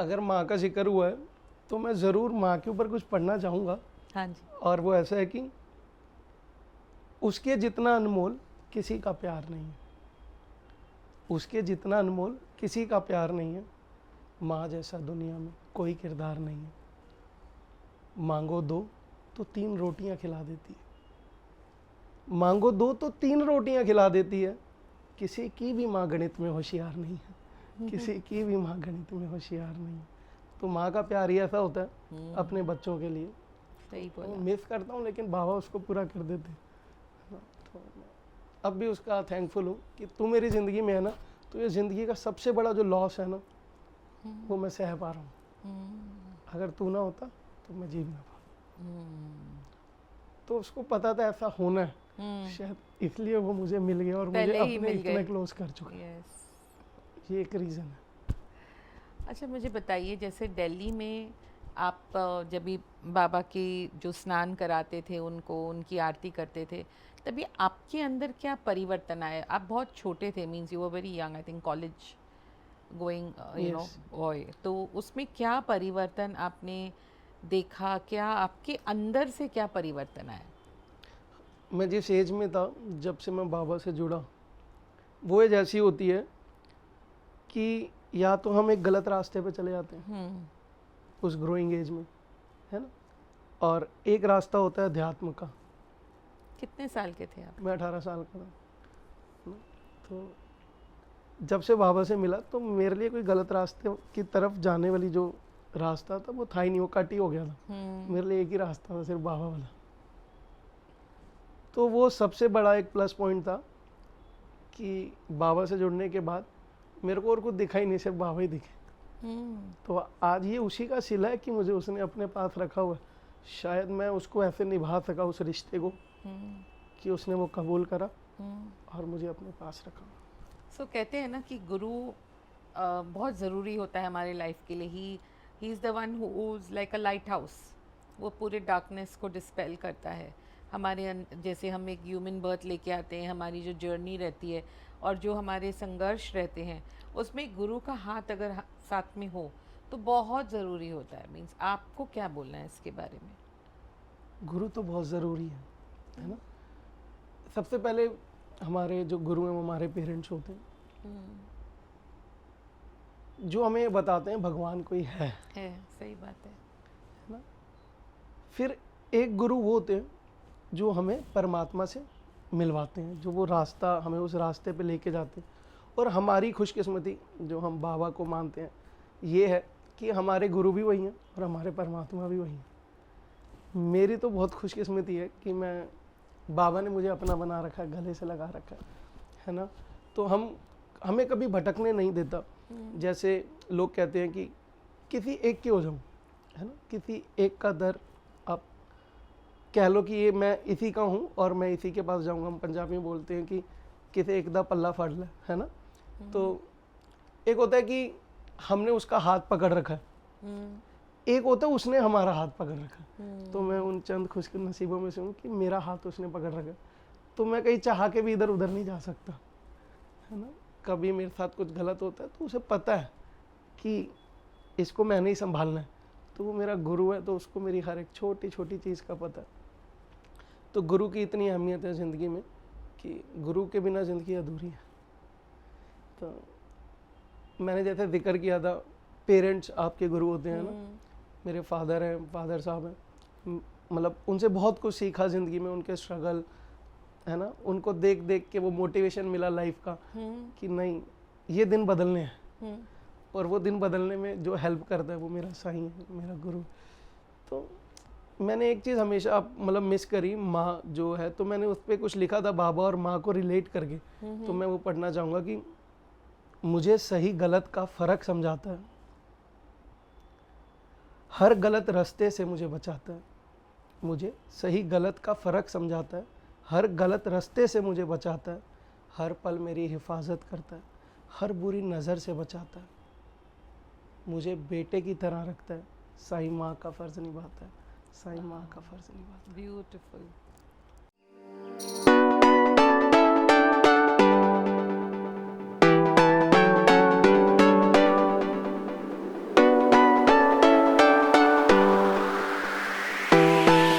अगर माँ का जिक्र हुआ है तो मैं ज़रूर माँ के ऊपर कुछ पढ़ना चाहूँगा। हाँ जी। और वो ऐसा है कि उसके जितना अनमोल किसी का प्यार नहीं है, उसके जितना अनमोल किसी का प्यार नहीं है, माँ जैसा दुनिया में कोई किरदार नहीं है। मांगो दो तो 3 रोटियां खिला देती है, मांगो दो तो 3 रोटियां खिला देती है। किसी की भी माँ गणित में होशियार नहीं है, किसी की भी माँ गणित में होशियार नहीं है। तो माँ का प्यार ही ऐसा होता है अपने बच्चों के लिए। सही तो बोला। मिस करता हूँ लेकिन बाबा उसको पूरा कर देते हैं। तो मैं अब भी उसका थैंकफुल हूँ कि तू मेरी ज़िंदगी में है ना, तो ये ज़िंदगी का सबसे बड़ा जो लॉस है ना वो मैं सह पा रहा हूँ। अगर तू ना होता तो मैं जी ना पाता। तो उसको पता था ऐसा होना है, शायद इसलिए वो मुझे मिल गया और मुझे पहले ही अपने मिल इतने गए। क्लोज कर चुका है। यस। ये एक रीज़न है। अच्छा मुझे बताइए, जैसे दिल्ली में आप जब भी बाबा की जो स्नान कराते थे उनको, उनकी आरती करते थे, तभी आपके अंदर क्या परिवर्तन आया? आप बहुत छोटे थे, means you were very young, I think college going you know yes, boy. तो उसमें क्या परिवर्तन आपने देखा? क्या आपके अंदर से क्या परिवर्तन आया? मैं जिस एज में था जब से मैं बाबा से जुड़ा, वो एज ऐसी होती है कि या तो हम एक गलत रास्ते पे चले जाते हैं उस ग्रोइंग एज में, है ना, और एक रास्ता होता है अध्यात्म का। कितने साल के थे आप? मैं 18 साल का था ना। तो जब से बाबा से मिला तो मेरे लिए कोई गलत रास्ते की तरफ जाने वाली जो रास्ता था वो था ही नहीं, वो कट ही हो गया था। मेरे लिए एक ही रास्ता था, सिर्फ बाबा वाला। तो वो सबसे बड़ा एक प्लस पॉइंट था कि बाबा से जुड़ने के बाद मेरे को और कुछ दिखा ही नहीं, सिर्फ बाबा ही दिखे। तो आज ये उसी का सिला है कि मुझे उसने अपने पास रखा हुआ है। शायद मैं उसको ऐसे निभा सका उस रिश्ते को कि उसने वो कबूल करा और मुझे अपने पास रखा। सो कहते हैं ना कि गुरु बहुत ज़रूरी होता है हमारे लाइफ के लिए। He is the one who is like a light house. वो पूरे डार्कनेस को डिस्पेल करता है। हमारे जैसे हम एक ह्यूमन बर्थ लेके आते हैं, हमारी जो जर्नी रहती है और जो हमारे संघर्ष रहते हैं, उसमें गुरु का हाथ अगर साथ में हो तो बहुत ज़रूरी होता है। मीन्स आपको क्या बोलना है इसके बारे में? गुरु तो बहुत ज़रूरी है ना। सबसे पहले हमारे जो गुरु हैं वो हमारे पेरेंट्स होते हैं, जो हमें बताते हैं भगवान कोई है। सही बात है ना। फिर एक गुरु वो होते हैं जो हमें परमात्मा से मिलवाते हैं, जो वो रास्ता हमें उस रास्ते पे लेके जाते हैं। और हमारी खुशकिस्मती जो हम बाबा को मानते हैं ये है कि हमारे गुरु भी वही हैं और हमारे परमात्मा भी वही हैं। मेरी तो बहुत खुशकिस्मती है कि मैं बाबा ने मुझे अपना बना रखा है, गले से लगा रखा है ना। तो हमें कभी भटकने नहीं देता। जैसे लोग कहते हैं कि किसी एक के हो जाऊँ, है ना, किसी एक का दर आप कह लो कि ये मैं इसी का हूँ और मैं इसी के पास जाऊँगा। हम पंजाबी में बोलते हैं कि किसी एक दा पल्ला फड़ ले, है ना। तो एक होता है कि हमने उसका हाथ पकड़ रखा है, एक होता है उसने हमारा हाथ पकड़ रखा है। तो मैं उन चंद खुश नसीबों में से हूँ कि मेरा हाथ उसने पकड़ रखा है। तो मैं कहीं चाह के भी इधर उधर नहीं जा सकता, है ना। कभी मेरे साथ कुछ गलत होता है तो उसे पता है कि इसको मैंने ही संभालना है। तो वो मेरा गुरु है, तो उसको मेरी हर एक छोटी छोटी चीज़ का पता है। तो गुरु की इतनी अहमियत है ज़िंदगी में कि गुरु के बिना ज़िंदगी अधूरी है। तो मैंने जैसे जिक्र किया था, पेरेंट्स आपके गुरु होते हैं ना। मेरे फादर हैं, फादर साहब हैं, मतलब उनसे बहुत कुछ सीखा ज़िंदगी में, उनके स्ट्रगल, है ना, उनको देख देख के वो मोटिवेशन मिला लाइफ का कि नहीं ये दिन बदलने हैं। और वो दिन बदलने में जो हेल्प करता है वो मेरा साईं है, मेरा गुरु। तो मैंने एक चीज़ हमेशा मतलब मिस करी, माँ जो है, तो मैंने उस पर कुछ लिखा था बाबा और माँ को रिलेट करके। तो मैं वो पढ़ना चाहूँगा कि मुझे सही गलत का फ़र्क समझाता है, हर गलत रास्ते से मुझे बचाता है। मुझे सही गलत का फ़र्क समझाता है, हर गलत रास्ते से मुझे बचाता है, हर पल मेरी हिफाजत करता है, हर बुरी नज़र से बचाता है, मुझे बेटे की तरह रखता है, साईं माँ का फ़र्ज़ निभाता है, साईं माँ का फ़र्ज़ निभाता है। ब्यूटीफुल।